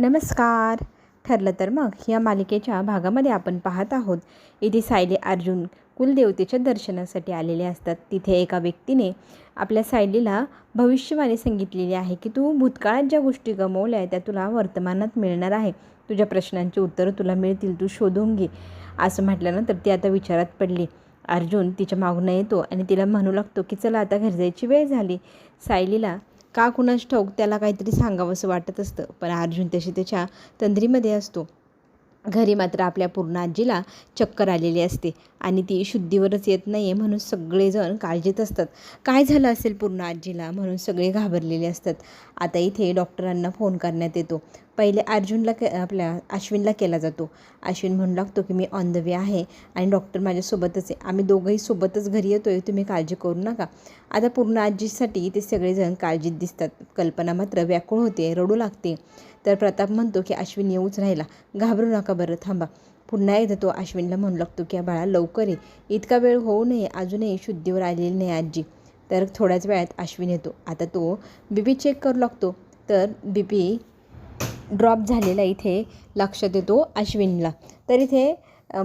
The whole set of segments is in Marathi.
नमस्कार. ठरलं तर मग या मालिकेच्या भागामध्ये आपण पाहत आहोत. इथे सायली अर्जुन कुलदेवतेच्या दर्शनासाठी आलेले असतात. तिथे एका व्यक्तीने आपल्या सायलीला भविष्यवाणी सांगितलेली आहे की तू भूतकाळात ज्या गोष्टी गमावल्या आहेत त्या तुला वर्तमानात मिळणार आहे. तुझ्या प्रश्नांची उत्तरं तुला मिळतील, तू शोधून घे असं म्हटल्यानंतर ती आता विचारात पडली. अर्जुन तिच्या मागून येतो आणि तिला म्हणू लागतो की चला आता घरी जायची वेळ झाली. सायलीला का कुणास ठाऊक त्याला काहीतरी सांगावंसं वाटत असतं, पण अर्जुन तशी त्याच्या तंद्रीमध्ये असतो. घरी मात्र आपल्या पूर्ण आजीला चक्कर आलेली असते आणि ती शुद्धीवरच येत नाही आहे म्हणून सगळेजण काळजीत असतात. काय झालं असेल पूर्ण आजीला म्हणून सगळे घाबरलेले असतात. आता इथे डॉक्टरांना फोन करण्यात येतो. पहिले अर्जुनला आपल्या अश्विनला केला जातो. अश्विन म्हणू लागतो की मी ऑन द वे आहे आणि डॉक्टर माझ्यासोबतच आहे, आम्ही दोघंही सोबतच घरी येतो आहे, तुम्ही काळजी करू नका. आता पूर्ण आजीसाठी ते सगळेजण काळजीत दिसतात. कल्पना मात्र व्याकुळ होते, रडू लागते. तर प्रताप म्हणतो की अश्विन येऊच राहिला, घाबरू नका, बरं थांबा. पुन्हा एकदा तो अश्विनला म्हणू लागतो की बाळा लवकर ये, इतका वेळ होऊ नये, अजूनही शुद्धीवर आलेली नाही आजी. तर थोड्याच वेळात अश्विन येतो. आता तो बीपी चेक करू लागतो. तर बीपी ड्रॉप झालेला इथे लक्षात येतो अश्विनला. तर इथे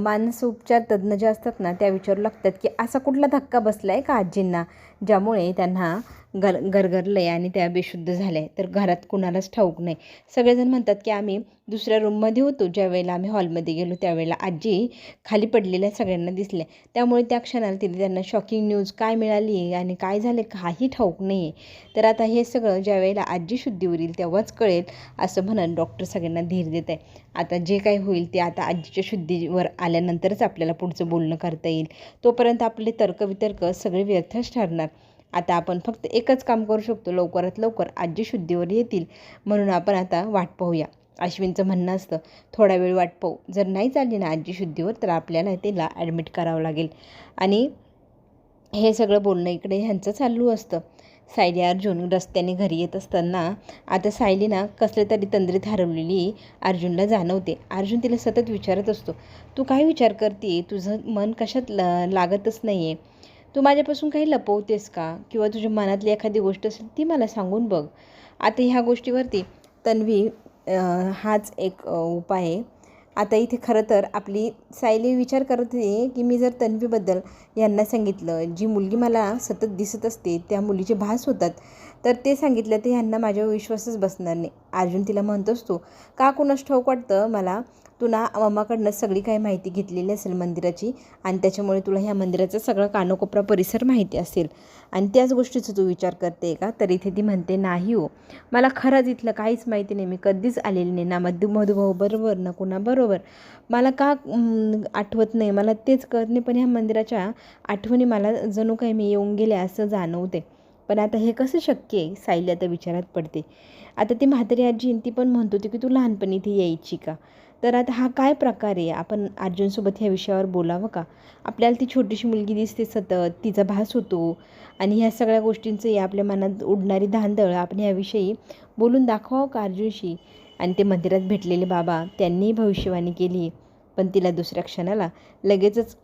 मानसोपचार तज्ज्ञ जे असतात ना त्या विचारू लागतात की असा कुठला धक्का बसला आहे का आजींना ज्यामुळे त्यांना गरगरलं आहे आणि त्या बेशुद्ध झाल्या आहे. तर घरात कुणालाच ठाऊक नाही. सगळेजण म्हणतात की आम्ही दुसऱ्या रूममध्ये होतो, ज्यावेळेला आम्ही हॉलमध्ये गेलो त्यावेळेला आजी खाली पडलेल्या सगळ्यांना दिसल्या. त्यामुळे त्या क्षणाला त्यांना शॉकिंग न्यूज काय मिळाली आहे आणि काय झालं काही ठाऊक नाही आहे. तर आता हे सगळं ज्यावेळेला आजी शुद्धीवर येईल तेव्हाच कळेल असं म्हणत डॉक्टर सगळ्यांना धीर देत आहे. आता जे काही होईल ते आता आजीच्या शुद्धीवर आल्यानंतरच आपल्याला पुढचं बोलणं करता येईल. तोपर्यंत आपले तर्कवितर्क सगळे व्यर्थच ठरणार. आता आपण फक्त एकच काम करू शकतो, लवकरात लवकर आजी शुद्धीवर येतील म्हणून आपण आता वाट पाहूया. अश्विनचं म्हणणं असतं थोडा वेळ वाट पाहू, जर नाही चालली ना आजी शुद्धीवर तर आपल्याला तिला ॲडमिट करावं लागेल. आणि हे सगळं बोलणं इकडे ह्यांचं चालू असतं. सायली अर्जुन रस्त्याने घरी येत असताना आता सायलीना कसले तरी तंद्रीत हरवलेली अर्जुनला जाणवते. अर्जुन तिला सतत विचारत असतो, तू काय विचार करते, तुझं मन कशात लागतच नाही आहे, तू माझ्यापासून काही लपवतेस का, किंवा तुझ्या मनातली एखादी गोष्ट असेल ती मला सांगून बघ. आता ह्या गोष्टीवरती तन्वी हाच एक उपाय आहे. आता इथे खरं तर आपली सायली विचार करत आहे की मी जर तन्वीबद्दल यांना सांगितलं, जी मुलगी मला सतत दिसत असते त्या मुलीचे भास होतात, तर ते सांगितलं तर ह्यांना माझ्यावर विश्वासच बसणार नाही. अर्जुन तिला म्हणत असतो का कुणास ठाऊक वाटतं मला, तू ना मम्माकडनं सगळी काही माहिती घेतलेली असेल मंदिराची आणि त्याच्यामुळे तुला ह्या मंदिराचा सगळा कानोकोपरा परिसर माहिती असेल आणि त्याच गोष्टीचा तू विचार करते का. तर इथे ती म्हणते नाही हो, मला खरंच इथलं काहीच माहिती नाही, मी कधीच आलेली नाही ना मधुभाऊ बरोबर ना कुणाबरोबर, मला का आठवत नाही, मला तेच कळत नाही. पण ह्या मंदिराच्या आठवणी मला जणू काही मी येऊन गेले असं जाणवते. पण आता हे कसं शक्य आहे, सायली आता विचारात पडते. आता ती म्हातारी आजी ती पण म्हणत होती की तू लहानपणी इथे यायची का. तर आता हा काय प्रकार आहे, आपण अर्जुनसोबत ह्या विषयावर बोलावं का. आपल्याला ती छोटीशी मुलगी दिसते सतत, तिचा भास होतो आणि ह्या सगळ्या गोष्टींचं आपल्या मनात उडणारी धांदळ आपण ह्याविषयी बोलून दाखवावं का अर्जुनशी. आणि ते मंदिरात भेटलेले बाबा त्यांनीही भविष्यवाणी केली, पण तिला दुसऱ्या क्षणाला लगेचच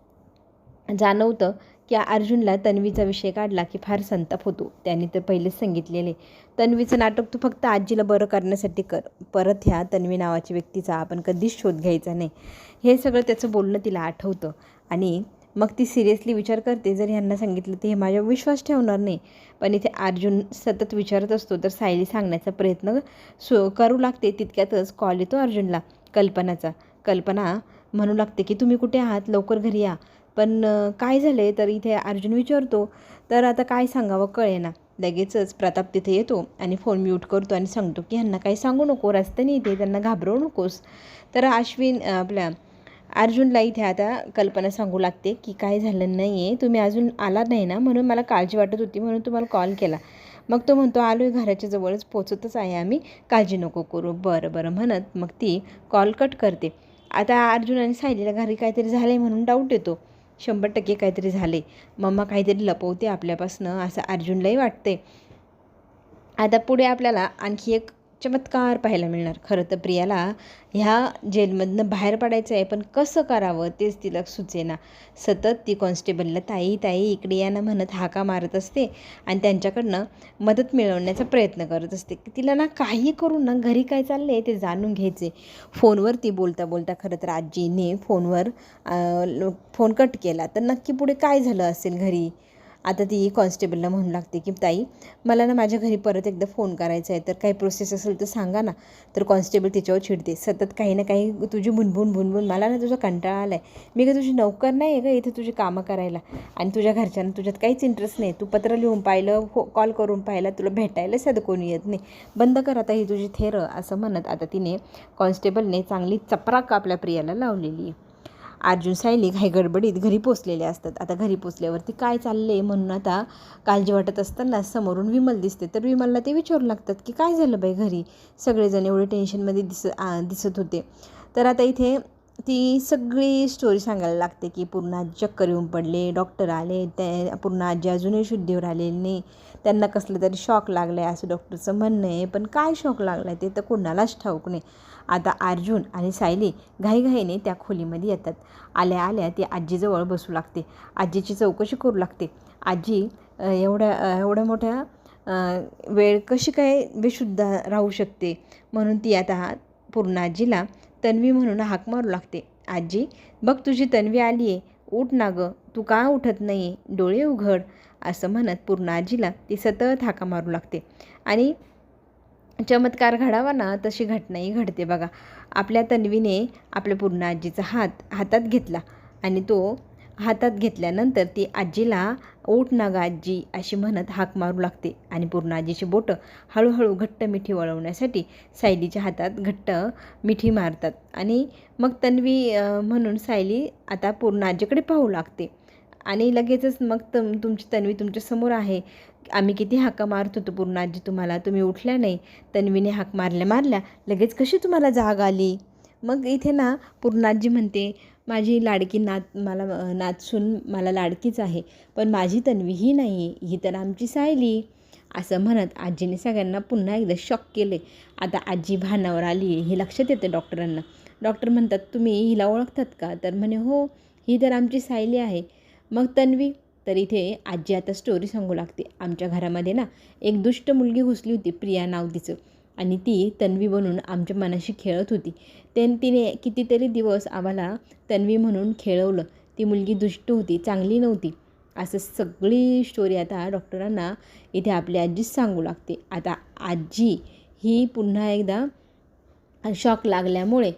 जाणवतं की अर्जुनला तन्वीचा विषय काढला की फार संताप होतो. त्यांनी तर पहिलेच सांगितलेले तन्वीचं नाटक तू फक्त आजीला बरं करण्यासाठी कर, परत ह्या तन्वी नावाच्या व्यक्तीचा आपण कधीच शोध घ्यायचा नाही. हे सगळं त्याचं बोलणं तिला आठवतं आणि मग ती सिरियसली विचार करते, जर ह्यांना सांगितलं तर हे माझ्यावर विश्वास ठेवणार नाही. पण इथे अर्जुन सतत विचारत असतो तर सायली सांगण्याचा प्रयत्न करू लागते. तितक्यातच कॉल येतो अर्जुनला कल्पनाचा. कल्पना म्हणू लागते की तुम्ही कुठे आहात, लवकर घरी या. पण काय झालं आहे, तर इथे अर्जुन विचारतो. तर आता काय सांगावं कळेना. लगेचच प्रताप तिथे येतो आणि फोन म्यूट करतो आणि सांगतो की ह्यांना काही सांगू नको, रस्त्याने इथे त्यांना घाबरवू नकोस. तर आपल्या अर्जुनला इथे आता कल्पना सांगू लागते की काय झालं नाही आहे, तुम्ही अजून आला नाही ना म्हणून मला काळजी वाटत होती म्हणून तुम्हाला कॉल केला. मग तो म्हणतो आलो आहे, घराच्या जवळच पोचतच आहे आम्ही, काळजी नको करू. बरं बरं म्हणत मग ती कॉल कट करते. आता अर्जुन आणि सायलीला घरी काहीतरी झालं आहे म्हणून डाऊट येतो. 100% काहीतरी झाले, मम्मा काहीतरी लपवते आपल्यापासनं असं अर्जुनलाही वाटते. आता पुढे आपल्याला आणखी एक चमत्कार पाहायला मिळणार. खरं तर प्रियाला ह्या जेलमधनं बाहेर पडायचं आहे, पण कसं करावं तेच तिला सुचेना. सतत ती कॉन्स्टेबलला ताई ताई इकडे या ना म्हणत हाका मारत असते आणि त्यांच्याकडनं मदत मिळवण्याचा प्रयत्न करत असते. तिला ना काही करून ना घरी काय चाललं आहे ते जाणून घ्यायचे. फोनवर ती बोलता बोलता खरं तर आजीने फोन कट केला. तर नक्की पुढे काय झालं असेल घरी. आता ती कॉन्स्टेबलला म्हणू लागते की ताई मला ना माझ्या घरी परत एकदा फोन करायचा आहे, तर काही प्रोसेस असेल तर सांगा ना. तर कॉन्स्टेबल तिच्यावर चिडते. सतत काही ना काही तुझी भुनभुन मला ना तुझा कंटाळा आला आहे. मी का तुझी नोकर नाही आहे का इथे तुझी कामं करायला, आणि तुझ्या घरच्यांना तुझ्यात काहीच इंटरेस्ट नाही. तू पत्र लिहून पाहिलं, कॉल करून पाहिलं, तुला भेटायला साधं कोणी येत नाही. बंद कर आता ही तुझी थेरं, असं म्हणत आता तिने कॉन्स्टेबलने चांगली चपराक आपल्या प्रियाला लावलेली आहे. अर्जुन सायली घाई गडबडीत घरी पोचलेले असतात. आता घरी पोचल्यावरती काय चालले म्हणून आता काळजी वाटत असताना समोरून विमल दिसते. तर विमलला ते विचारू लागतात की काय झालं बाई घरी, सगळेजण एवढे टेन्शनमध्ये दिसत होते. तर आता इथे ती सगळी स्टोरी सांगायला लागते की पूर्ण आजी चक्कर येऊन पडले, डॉक्टर आले, ते पूर्ण आजी अजूनही शुद्धीवर आलेली नाही, त्यांना कसलं तरी शॉक लागलं आहे असं डॉक्टरचं म्हणणं आहे. पण काय शॉक लागला आहे ते तर कोणालाच ठाऊक नाही. आता अर्जुन आणि सायली घाईघाईने त्या खोलीमध्ये येतात. आल्या आल्या ती आजीजवळ बसू लागते. आजीची चौकशी करू लागते. आजी एवढ्या मोठ्या वेळ कशी काय बेशुद्ध राहू शकते, म्हणून ती आता पूर्ण आजीला तन्वी म्हणून हाक मारू लागते. आजी बघ तुझी तन्वी आली आहे, उठ ना गं, तू का उठत नाही, डोळे उघड, असं म्हणत पूर्ण आजीला ती सतत हाका मारू लागते. आणि चमत्कार घडावा ना तशी घटनाही घडते बघा. आपल्या तन्वीने आपल्या पूर्ण आजीचा हातात घेतला आणि तो हातात घेतल्यानंतर ती आजीला उठ ना ग आजी अशी म्हणत हाक मारू लागते. आणि पूर्ण आजीची बोटं हळूहळू घट्ट मिठी वळवण्यासाठी सायलीच्या हातात घट्ट मिठी मारतात. आणि मग तन्वी म्हणून सायली आता पूर्ण आजीकडे पाहू लागते. आणि लगेचच मग तुमची तन्वी तुमच्यासमोर आहे. आम्ही किती हाका मारत होतो पूर्ण आजी तुम्हाला, तुम्ही उठल्या नाही. तन्वीने हाक मारल्या लगेच कशी तुम्हाला जाग आली. मग इथे ना पूर्ण आजी म्हणते माझी लाडकी नातसून मला लाडकीच आहे, पण माझी तन्वी ही नाही, ही तर आमची सायली, असं म्हणत आजीने सगळ्यांना पुन्हा एकदा शॉक केले. आता आजी भानावर आली हे लक्षात येते डॉक्टरांना. डॉक्टर म्हणतात तुम्ही हिला ओळखतात का, तर म्हणे हो, ही तर आमची सायली आहे. मग तन्वी, तर इथे आजी आता स्टोरी सांगू लागते. आमच्या घरामध्ये ना एक दुष्ट मुलगी घुसली होती, प्रिया नाव तिचं, आणि ती तन्वी बनून आमच्या मनाशी खेळत होती. तिने कितीतरी दिवस आम्हाला तन्वी म्हणून खेळवलं. ती मुलगी दुष्ट होती, चांगली नव्हती, असं सगळी स्टोरी आता डॉक्टरांना इथे आपली आजीच सांगू लागते. आता आजी ही पुन्हा एकदा शॉक लागल्यामुळे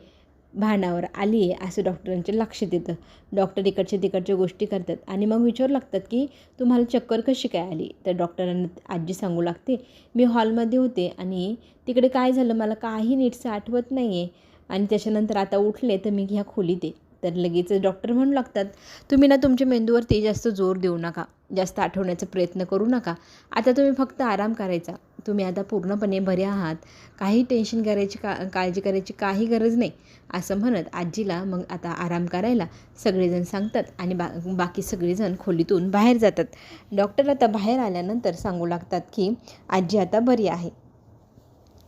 भानावर आली आहे असं डॉक्टरांच्या लक्षात येतं. डॉक्टर इकडच्या तिकडच्या गोष्टी करतात आणि मग विचारू लागतात की तुम्हाला चक्कर कशी काय आली. तर डॉक्टरांना आजी सांगू लागते मी हॉलमध्ये होते आणि तिकडे काय झालं मला काही नीटचं आठवत नाही आहे, आणि त्याच्यानंतर आता उठले तर मी ह्या खोलीत आहे. तर लगेच डॉक्टर म्हणू लागतात तुम्ही ना तुमच्या मेंदूवरती जास्त जोर देऊ नका, जास्त आठवण्याचा प्रयत्न करू नका, आता तुम्ही फक्त आराम करायचा, तुम्ही आता पूर्णपणे बरे आहात, काही टेन्शन करायची काळजी करायची काही गरज नाही, असं म्हणत आजीला मग आता आराम करायला सगळेजण सांगतात आणि बाकी सगळेजण खोलीतून बाहेर जातात. डॉक्टर आता बाहेर आल्यानंतर सांगू लागतात की आजी आता बरी आहे.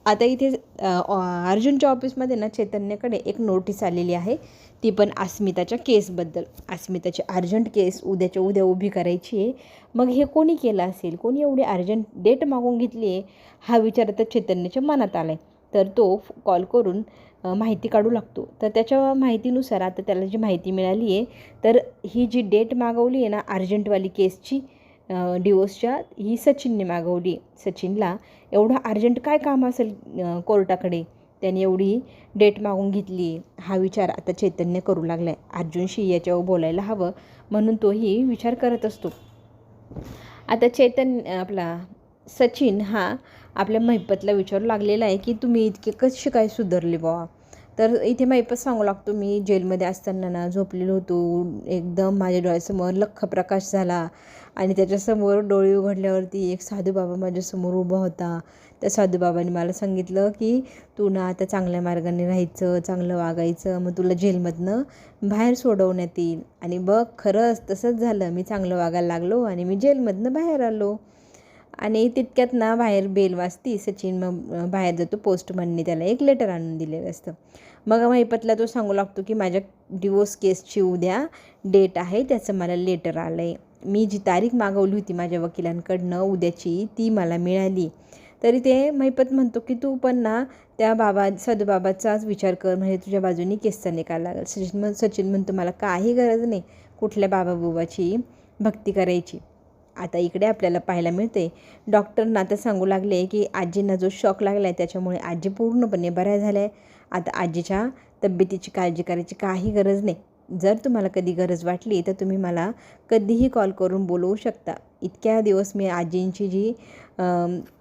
आता इथे अर्जुनच्या ऑफिसमध्ये ना चैतन्यकडे एक नोटीस आलेली आहे, ती पण अस्मिताच्या केसबद्दल. अस्मिताची अर्जंट केस उद्याच्या उद्या उभी करायची आहे. मग हे कोणी केलं असेल, कोणी एवढी अर्जंट डेट मागून घेतली आहे, हा विचार आता चैतन्याच्या मनात आला आहे. तर तो कॉल करून माहिती काढू लागतो. तर त्याच्या माहितीनुसार आता त्याला जी माहिती मिळाली आहे, तर ही जी डेट मागवली आहे ना अर्जंटवाली केसची डिवोर्सच्या, ही सचिनने मागवली. सचिनला एवढं अर्जंट काय काम असेल कोर्टाकडे, त्याने एवढी डेट मागून घेतली, हा विचार आता चैतन्य करू लागला आहे. अर्जुनशी याच्यावर बोलायला हवं म्हणून तोही विचार करत असतो. आता आपला सचिन हा आपल्या महिपतला विचारू लागलेला आहे की तुम्ही इतके कसे काय सुधारले बुवा. तर इथे महिपत सांगू लागतो मी जेलमध्ये असताना ना झोपलेलो होतो, एकदम माझ्या डोळ्यासमोर लख्ख प्रकाश झाला आणि त्याच्यासमोर डोळे उघडल्यावरती एक साधू बाबा माझ्यासमोर उभा होता. त्या साधू बाबांनी मला सांगितलं की तू ना आता चांगल्या मार्गाने राहायचं, चांगलं वागायचं, मग तुला जेलमधनं बाहेर सोडवण्यात येईल. आणि बघ खरंच तसंच झालं, मी चांगलं वागायला लागलो आणि मी जेलमधनं बाहेर आलो. आणि तितक्यात ना बाहेर बेल वाजती. सचिन मग बाहेर जातो. पोस्टमनने त्याला एक लेटर आणून दिलेलं असतं. मग महिपतला तो सांगू लागतो की माझ्या डिवोर्स केसची उद्या डेट आहे, त्याचं मला लेटर आलं आहे. मी जी तारीख मागवली होती माझ्या वकिलांकडनं उद्याची ती मला मिळाली. तरी ते महिपत म्हणतो की तू पण ना त्या सदुबाबाचाच विचार कर, म्हणजे तुझ्या बाजूनी केसचा निकाल लागेल. सचिन म्हणतो मला काही गरज नाही कुठल्या बाबाबुबाची भक्ती करायची. आता इकडे आपल्याला पाहायला मिळते डॉक्टरना आता सांगू लागले की आजींना जो शॉक लागला आहे त्याच्यामुळे आजी पूर्णपणे बऱ्या झाल्या आहे. आता आजीच्या तब्येतीची काळजी करायची काही गरज नाही. जर तुम्हाला कधी गरज वाटली तर तुम्ही मला कधीही कॉल करून बोलवू शकता. इतक्या दिवस मी आजींची जी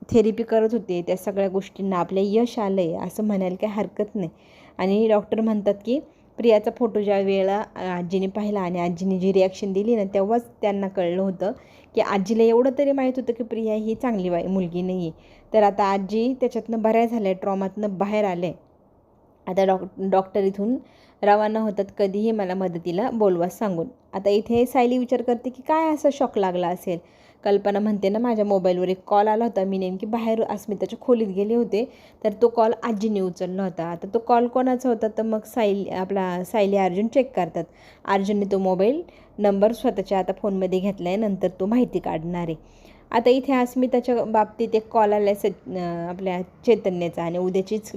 थेरपी करत होते त्या सगळ्या गोष्टींना आपल्या यश आलं आहे असं म्हणायला काही हरकत नाही. आणि डॉक्टर म्हणतात की प्रियाचा फोटो ज्या वेळेला आजीने पाहिला आणि आजीने जी रिॲक्शन दिली ना तेव्हाच त्यांना कळलं होतं की आजीला एवढं तरी माहीत होतं की प्रिया ही चांगली मुलगी नाही आहे. तर आता आजी त्याच्यातनं बऱ्या झाल्या, ट्रॉमातनं बाहेर आले. आता डॉक्टर इथून रवाना होतात कधीही मला मदतीला बोलवा सांगून. आता इथे सायली विचार करते की काय असा शॉक लागला असेल. कल्पना म्हणते ना माझ्या मोबाईलवर एक कॉल आला होता, मी नेमकी बाहेर अस्मिताच्या खोलीत गेले होते तर तो कॉल आजीने उचलला होता. आता तो कॉल कोणाचा होता तर मग सायली अर्जुन चेक करतात. अर्जुनने तो मोबाईल नंबर स्वतःच्या आता फोनमध्ये घेतला आहे, नंतर तो माहिती काढणार आहे. आता इथे अस्मिताच्या बाबतीत एक कॉल आला आहे आपल्या चैतन्याचा आणि उद्याचीच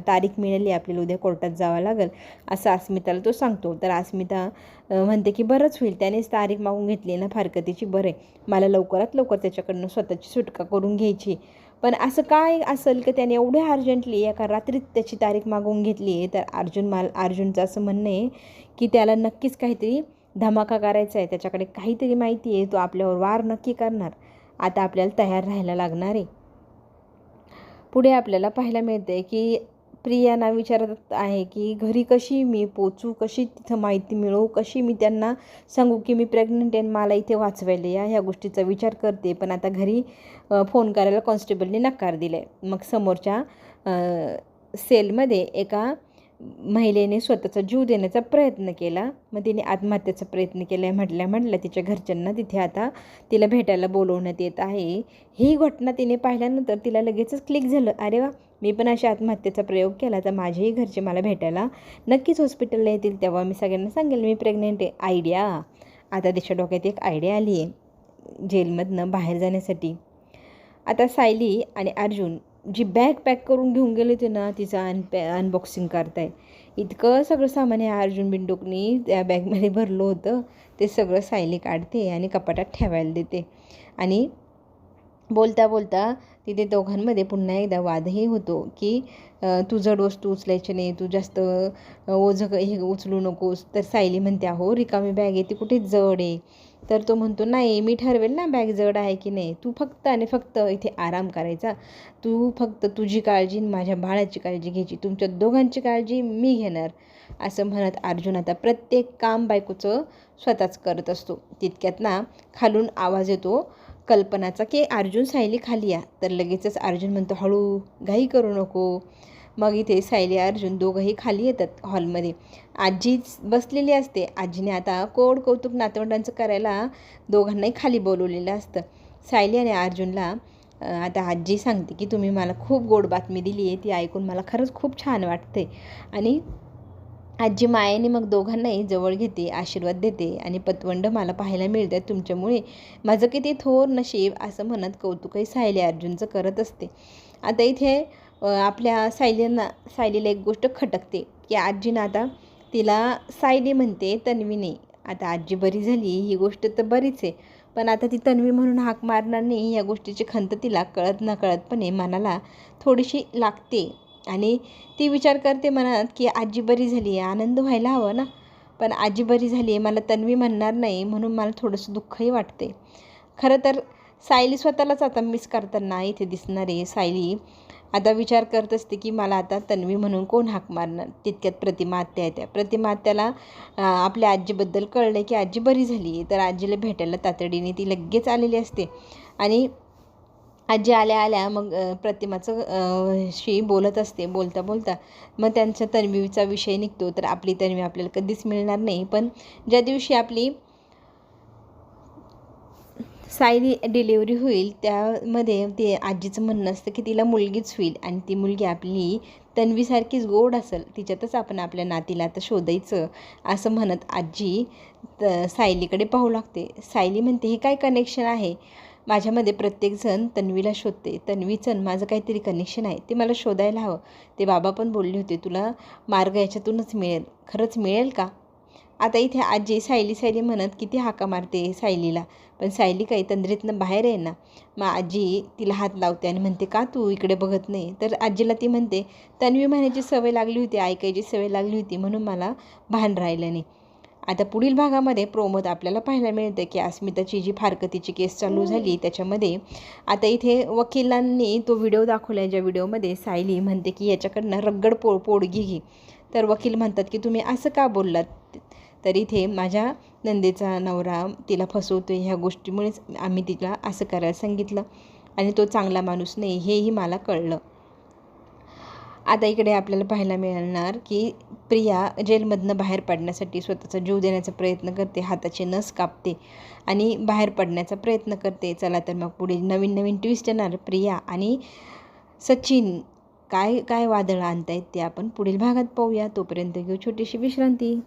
तारीख मिळाली, आपल्याला उद्या कोर्टात जावं लागेल असं अस्मिताला तो सांगतो. तर अस्मिता म्हणते की बरंच होईल, त्यानेच तारीख मागून घेतली ना फारकतीची, बरं आहे, मला लवकरात लवकर त्याच्याकडनं स्वतःची सुटका करून घ्यायची. पण असं काय असेल की त्याने एवढ्या अर्जंटली एका रात्रीत त्याची तारीख मागवून घेतली आहे. तर अर्जुनचं असं म्हणणं आहे की त्याला नक्कीच काहीतरी धमाका करायचा आहे, त्याच्याकडे काहीतरी माहिती आहे, तो आपल्यावर वार नक्की करणार. आता आपल्याला तयार राहायला लागणार आहे. पुढे आपल्याला पाहायला मिळते की प्रियाना विचारत आहे की घरी कशी मी पोचू, कशी तिथं माहिती मिळवू, कशी मी त्यांना सांगू की मी प्रेग्नंट आहे, मला इथे वाचवायला या, ह्या गोष्टीचा विचार करते. पण आता घरी फोन करायला कॉन्स्टेबलने नकार दिला आहे. मग समोरच्या सेलमध्ये एका महिलेने स्वतःचा जीव देण्याचा प्रयत्न केला. मग तिने आत्महत्येचा प्रयत्न केला आहे म्हटलं तिच्या घरच्यांना तिथे आता तिला भेटायला बोलवण्यात येत आहे. ही घटना तिने पाहिल्यानंतर तिला लगेचच क्लिक झालं, अरे वा, मी पण अशा आत्महत्येचा प्रयोग केला तर माझेही घरचे मला भेटायला नक्कीच हॉस्पिटलला येतील, तेव्हा मी सगळ्यांना सांगेल मी प्रेग्नेंट आहे. आयडिया, आता तिच्या डोक्यात एक आयडिया आली आहे जेलमधनं बाहेर जाण्यासाठी. आता सायली आणि अर्जुन जी बॅग पॅक करून घेऊन गेले होते ना तिचं अनबॉक्सिंग करताय. इतकं सगळं सामान आहे अर्जुन बिंडोकनी त्या बॅगमध्ये भरलं होतं, ते सगळं सायली काढते आणि कपाटात ठेवायला देते. आणि बोलता बोलता तिथे दोघांमध्ये पुन्हा एकदा वादही होतो की तू जड वस्तू उचलायची नाही, तू जास्त ओझं हे उचलू नकोस. तर सायली म्हणते अहो रिकामी बॅग आहे, ती कुठे जड आहे. तर तो म्हणतो नाही, मी ठरवेल ना बॅग जड आहे की नाही, तू फक्त आणि फक्त इथे आराम करायचा, तू फक्त तुझी काळजी माझ्या बाळाची काळजी घ्यायची, तुमच्या दोघांची काळजी मी घेणार. असं म्हणत अर्जुन आता प्रत्येक काम बायकोचं स्वतःच करत असतो. तितक्यात ना खालून आवाज येतो कल्पनाचा की अर्जुन सायली खाली या. तर लगेचच अर्जुन म्हणतो हळू, घाई करू नको. मग इथे सायली अर्जुन दोघंही खाली येतात हॉलमध्ये. आजी बसलेली असते. आजीने आता कोड कौतुक नातवंडांचं करायला दोघांनाही खाली बोलवलेलं असतं. सायली आणि अर्जुनला आता आजी सांगते की तुम्ही मला खूप गोड बातमी दिली आहे, ती ऐकून मला खरंच खूप छान वाटते. आणि आजी मायेने मग दोघांनाही जवळ घेते, आशीर्वाद देते आणि पतवंड मला पाहायला मिळतात तुमच्यामुळे, माझं किती थोर नशीब असं म्हणत कौतुकही सायली अर्जुनचं करत असते. आता इथे आपल्या सायलीला एक गोष्ट खटकते की आजीनं आता तिला सायली म्हणते, तन्वी नाही. आता आजी बरी झाली ही गोष्ट तर बरीच आहे, पण आता ती तन्वी म्हणून हाक मारणार नाही या गोष्टीची खंत तिला कळत नकळतपणे मनाला थोडीशी लागते. आणि ती विचार करते मनात की आजी बरी झाली आहे, आनंद व्हायला हवा ना, पण आजी बरी झाली आहे मला तन्वी म्हणणार नाही म्हणून मला थोडंसं दुःखही वाटते. खरं तर सायली स्वतःलाच आता मिस करताना इथे दिसणार आहे. सायली आता विचार करत असते की मला आता तन्वी म्हणून कोण हाक मारणार. तितक्यात प्रतिमा आत्या येत्या. प्रतिमा आत्याला आपल्या आजीबद्दल कळलं की आजी बरी झाली, तर आजीला भेटायला तातडीने ती लगेच आलेली असते. आणि आजी आल्या आल्या मग प्रतिमाचं शी बोलत असते. बोलता बोलता मग त्यांच्या तन्वीचा विषय निघतो. तर आपली तन्वी आपल्याला कधीच मिळणार नाही, पण ज्या दिवशी आपली सायली डिलिव्हरी होईल त्यामध्ये ते आजीचं म्हणणं असतं की तिला मुलगीच होईल आणि ती मुलगी आपली तन्वीसारखीच गोड असेल, तिच्यातच आपण आपल्या नातीला आता शोधायचं असं म्हणत आजी सायलीकडे पाहू लागते. सायली म्हणते, हे काय कनेक्शन आहे? माझ्यामध्ये प्रत्येकजण तन्वीला शोधते, तन्वीचं माझं काहीतरी कनेक्शन आहे, ते मला शोधायला हवं. ते बाबा पण बोलले होते तुला मार्ग याच्यातूनच मिळेल. खरंच मिळेल का? आता इथे आजी सायली सायली म्हणत किती हाका मारते सायलीला, पण सायली काही तंद्रीतनं बाहेर आहे ना. मग आजी तिला हात लावते आणि म्हणते, का तू इकडे बघत नाही? तर आजीला ती म्हणते, तन्वी म्हणायची सवय लागली होती, ऐकायची सवय लागली होती, म्हणून मला भान राहिलं नाही. आता पुढील भागामध्ये प्रोमोत आपल्याला पाहायला मिळतं की अस्मिताची जी फारकतीची केस चालू झाली त्याच्यामध्ये आता इथे वकिलांनी तो व्हिडिओ दाखवला आहे, ज्या व्हिडिओमध्ये सायली म्हणते की याच्याकडनं रगड पोडगी घे. तर वकील म्हणतात की तुम्ही असं का बोललात? तर इथे माझ्या नंदेचा नवरा तिला फसवतो, ह्या गोष्टीमुळेच आम्ही तिला असं करायला सांगितलं आणि तो चांगला माणूस नाही हेही मला कळलं. आता इकडे आपल्याला पाहायला मिळणार की प्रिया जेलमधनं बाहेर पडण्यासाठी स्वतःचा जीव देण्याचा प्रयत्न करते, हाताचे नस कापते आणि बाहेर पडण्याचा प्रयत्न करते. चला तर मग पुढे नवीन नवीन ट्विस्ट येणार. प्रिया आणि सचिन काय काय वादळं आणतायत ते आपण पुढील भागात पाहूया. तोपर्यंत घेऊ छोटीशी विश्रांती.